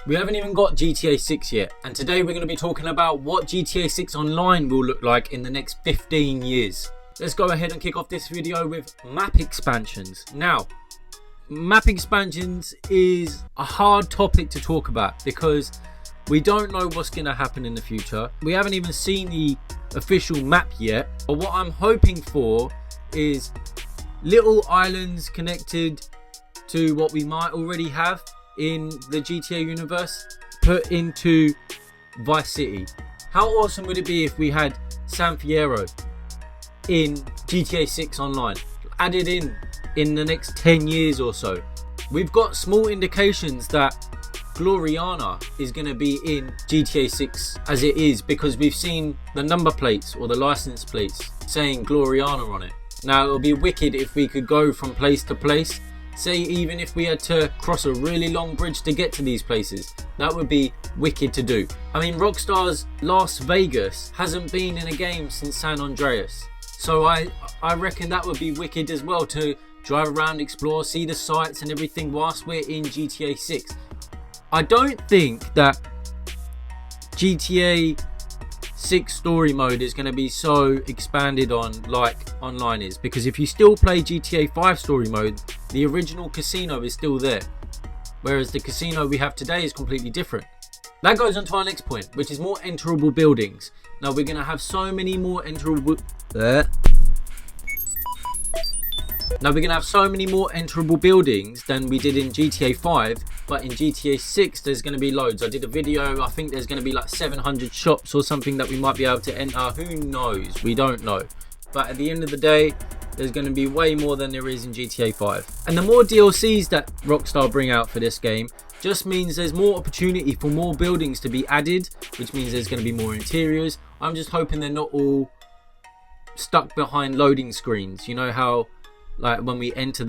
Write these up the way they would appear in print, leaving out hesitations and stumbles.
We haven't even got GTA 6 yet, and today we're going to be talking about what GTA 6 Online will look like in the next 15 years. Let's go ahead and kick off this video with map expansions. Now, map expansions is a hard topic to talk about because we don't know what's going to happen in the future. We haven't even seen the official map yet, but what I'm hoping for is little islands connected to what we might already have in the GTA universe put into ViceCity. How awesome would it be if we had San Fierro in GTA 6 Online added in the next 10 years or so? We've got small indications that Gloriana is going to be in GTA 6 as it is, because we've seen the number plates or the license plates saying Gloriana on it. Now it would be wicked if we could go from place to place. Say even if we had to cross a really long bridge to get to these places, that would be wicked to do. I mean, Rockstar's Las Vegas hasn't been in a game since San Andreas, so I reckon that would be wicked as well, to drive around, explore, see the sights and everything whilst we're in GTA 6. I don't think that GTA 6 story mode is going to be so expanded on like online is, because if you still play GTA 5 story mode, the original casino is still there, whereas the casino we have today is completely different. That goes on to our next point, which is more enterable buildings. Now we're going to have so many more enterable buildings than we did in GTA 5, but in GTA 6 there's going to be loads. I did a video, I think there's going to be like 700 shops or something that we might be able to enter. Who knows? We don't know. But at the end of the day, there's going to be way more than there is in GTA 5. And the more DLCs that Rockstar bring out for this game just means there's more opportunity for more buildings to be added, which means there's going to be more interiors. I'm just hoping they're not all stuck behind loading screens. You know how like when we enter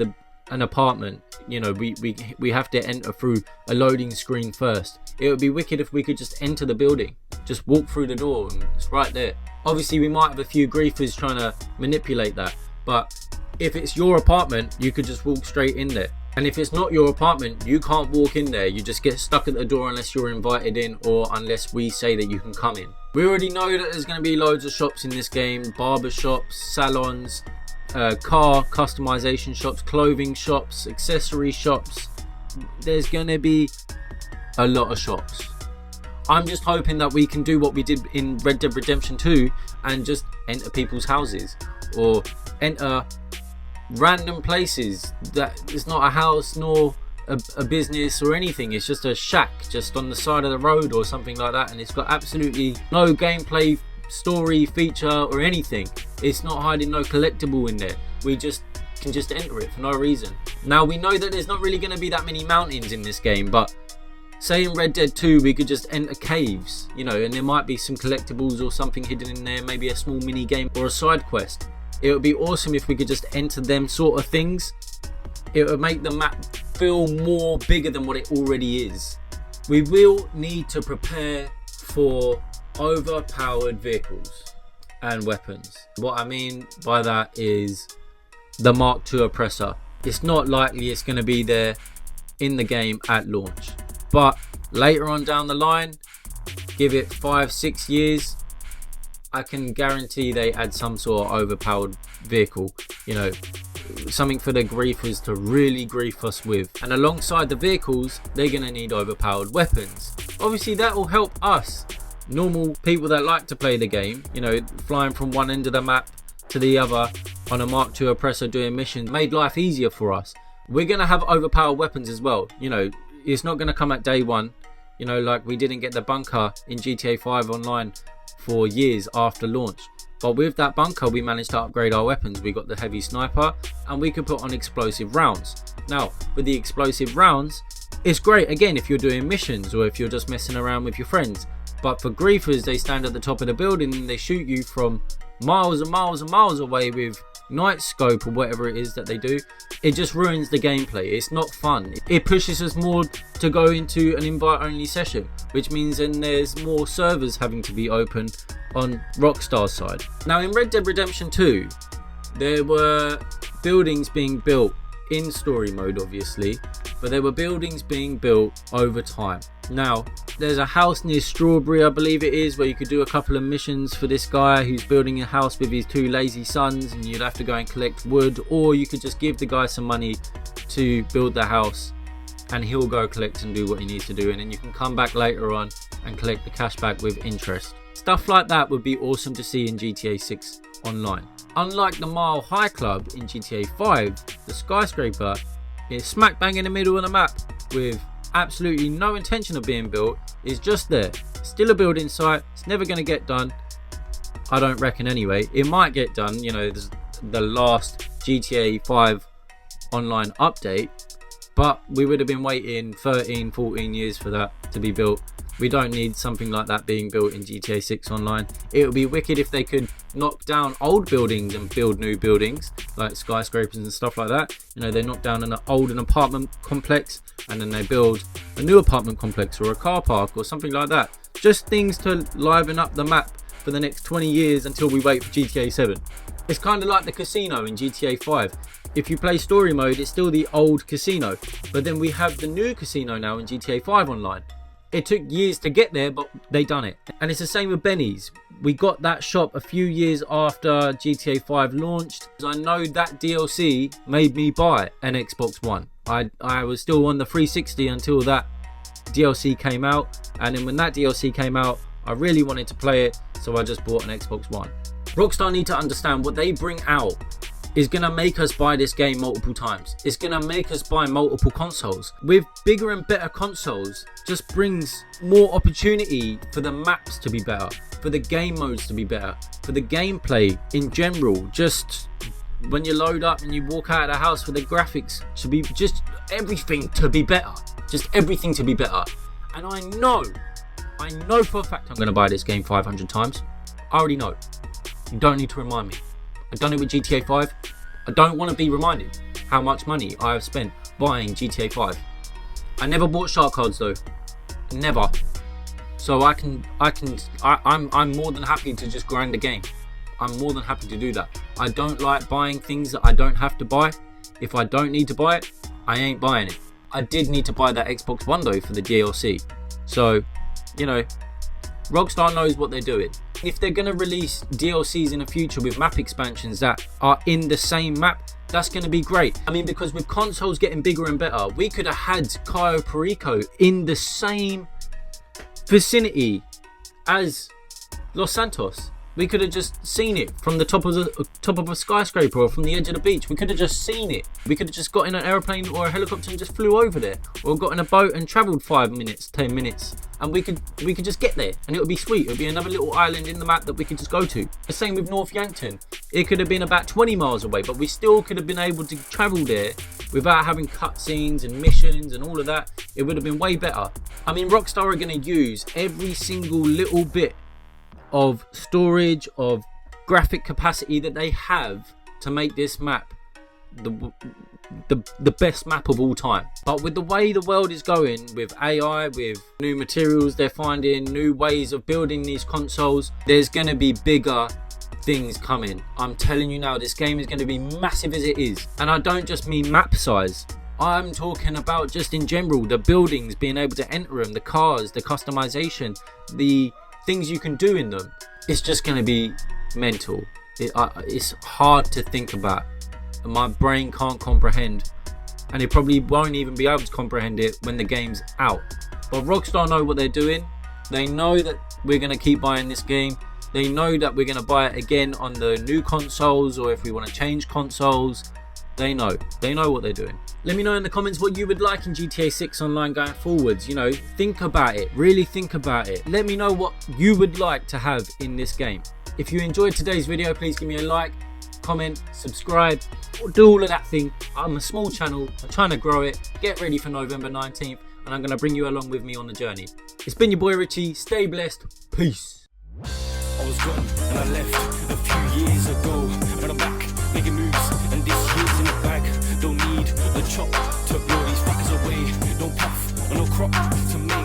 an apartment, you know, we have to enter through a loading screen first. It would be wicked if we could just enter the building, just walk through the door and it's right there. Obviously we might have a few griefers trying to manipulate that, but if it's your apartment, you could just walk straight in there. And if it's not your apartment, you can't walk in there. You just get stuck at the door unless you're invited in, or unless we say that you can come in. We already know that there's going to be loads of shops in this game: barber shops, salons, car customization shops, clothing shops, accessory shops. There's going to be a lot of shops. I'm just hoping that we can do what we did in Red Dead Redemption 2 and just enter people's houses, or enter random places that it's not a house nor a business or anything. It's just a shack just on the side of the road or something like that, and it's got absolutely no gameplay, story, feature or anything. It's not hiding no collectible in there. We just can just enter it for no reason. Now we know that there's not really going to be that many mountains in this game, but say in Red Dead 2 we could just enter caves, you know, and there might be some collectibles or something hidden in there, maybe a small mini game or a side quest. It would be awesome if we could just enter them sort of things. It would make the map feel more bigger than what it already is. We will need to prepare for overpowered vehicles and weapons. What I mean by that is the Mark II oppressor. It's not likely it's going to be there in the game at launch, but later on down the line, give it 5-6 years, I can guarantee they add some sort of overpowered vehicle, you know, something for the griefers to really grief us with. And alongside the vehicles, they're going to need overpowered weapons. Obviously that will help us normal people that like to play the game, you know, flying from one end of the map to the other on a Mark II oppressor doing missions, made life easier for us. We're going to have overpowered weapons as well. You know, it's not going to come at day one, you know, like we didn't get the bunker in GTA 5 Online for years after launch. But with that bunker we managed to upgrade our weapons. We got the heavy sniper and we could put on explosive rounds. Now with the explosive rounds, it's great again if you're doing missions or if you're just messing around with your friends. But for griefers, they stand at the top of the building and they shoot you from miles and miles and miles away with night scope or whatever it is that they do. It just ruins the gameplay. It's not fun. It pushes us more to go into an invite only session, which means then there's more servers having to be open on Rockstar's side. Now in Red Dead Redemption 2, there were buildings being built in story mode obviously, but there were buildings being built over time. Now, there's a house near Strawberry, I believe it is, where you could do a couple of missions for this guy who's building a house with his 2 lazy sons, and you'd have to go and collect wood, or you could just give the guy some money to build the house and he'll go collect and do what he needs to do, and then you can come back later on and collect the cash back with interest. Stuff like that would be awesome to see in GTA 6 online. Unlike the Mile High Club in GTA 5, the skyscraper is smack bang in the middle of the map with absolutely no intention of being built. It's just there. Still a building site. It's never going to get done. I don't reckon anyway. It might get done. You know, there's the last GTA 5 online update, but we would have been waiting 13, 14 years for that to be built. We don't need something like that being built in GTA 6 online. It would be wicked if they could knock down old buildings and build new buildings, like skyscrapers and stuff like that. You know, they knock down an apartment complex and then they build a new apartment complex or a car park or something like that. Just things to liven up the map for the next 20 years until we wait for GTA 7. It's kind of like the casino in GTA 5. If you play story mode, it's still the old casino, but then we have the new casino now in GTA 5 online. It took years to get there, but they done it. And it's the same with Benny's. We got that shop a few years after GTA 5 launched. I know that DLC made me buy an Xbox One. I was still on the 360 until that DLC came out, and then when that DLC came out, I really wanted to play it, so I just bought an Xbox One. Rockstar need to understand what they bring out is going to make us buy this game multiple times. It's going to make us buy multiple consoles. With bigger and better consoles just brings more opportunity for the maps to be better, for the game modes to be better, for the gameplay in general. Just when you load up and you walk out of the house, for the graphics to be just everything to be better. Just everything to be better. And I know for a fact I'm going to buy this game 500 times. I already know. You don't need to remind me. I've done it with GTA 5. I don't want to be reminded how much money I have spent buying GTA 5. I never bought shark cards though. Never. So I'm more than happy to just grind the game. I'm more than happy to do that. I don't like buying things that I don't have to buy. If I don't need to buy it, I ain't buying it. I did need to buy that Xbox One though for the DLC. So, you know, Rockstar knows what they're doing. If they're going to release DLCs in the future with map expansions that are in the same map, that's going to be great. I mean, because with consoles getting bigger and better, we could have had Cayo Perico in the same vicinity as Los Santos. We could have just seen it from the top of a skyscraper or from the edge of the beach. We could have just seen it. We could have just got in an airplane or a helicopter and just flew over there, or got in a boat and travelled 5 minutes, 10 minutes, and we could just get there, and it would be sweet. It would be another little island in the map that we could just go to. The same with North Yankton. It could have been about 20 miles away, but we still could have been able to travel there without having cutscenes and missions and all of that. It would have been way better. I mean, Rockstar are going to use every single little bit of storage, of graphic capacity that they have to make this map the best map of all time. But with the way the world is going, with AI, with new materials they're finding, new ways of building these consoles, there's going to be bigger things coming. I'm telling you now, this game is going to be massive as it is. And I don't just mean map size. I'm talking about just in general, the buildings, being able to enter them, the cars, the customization, the things you can do in them. It's just going to be mental. It's hard to think about. My brain can't comprehend, and it probably won't even be able to comprehend it when the game's out. But Rockstar know what they're doing. They know that we're going to keep buying this game. They know that we're going to buy it again on the new consoles, or if we want to change consoles. They know what they're doing. Let me know in the comments what you would like in GTA 6 online going forwards. You know, think about it, really think about it. Let me know what you would like to have in this game. If you enjoyed today's video, please give me a like, comment, subscribe, or do all of that thing. I'm a small channel, I'm trying to grow it. Get ready for November 19th, and I'm going to bring you along with me on the journey. It's been your boy Richie, stay blessed, peace. I was gone and I left a few years ago, but I'm back making moves, and this year's in the bag. Don't need a chop to blow these fuckers away. Don't puff or no crop to make